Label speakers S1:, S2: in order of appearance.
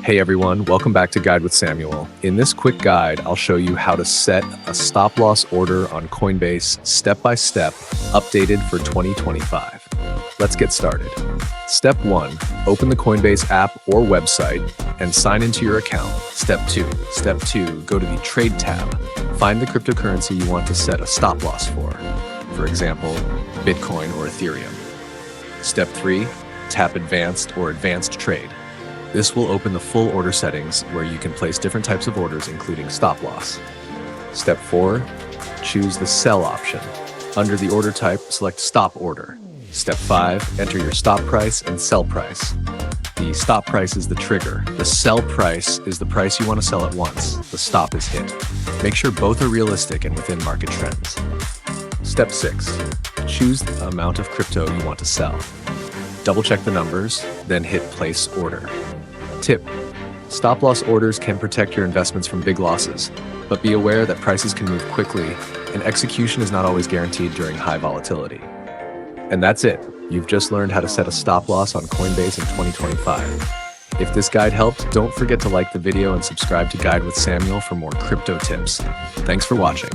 S1: Hey everyone, welcome back to Guide with Samuel. In this quick guide, I'll show you how to set a stop loss order on Coinbase step by step, updated for 2025. Let's get started. Step 1, open the Coinbase app or website and sign into your account. Step 2, go to the Trade tab. Find the cryptocurrency you want to set a stop loss for example, Bitcoin or Ethereum. Step 3, tap Advanced or Advanced Trade. This will open the full order settings where you can place different types of orders, including stop loss. Step 4, choose the sell option. Under the order type, select stop order. Step 5, enter your stop price and sell price. The stop price is the trigger. The sell price is the price you want to sell at once. The stop is hit. Make sure both are realistic and within market trends. Step 6, choose the amount of crypto you want to sell. Double check the numbers, then hit place order. Tip: stop loss orders can protect your investments from big losses, but be aware that prices can move quickly and execution is not always guaranteed during high volatility. And that's it. You've just learned how to set a stop loss on Coinbase in 2025. If this guide helped, don't forget to like the video and subscribe to Guide with Samuel for more crypto tips. Thanks for watching.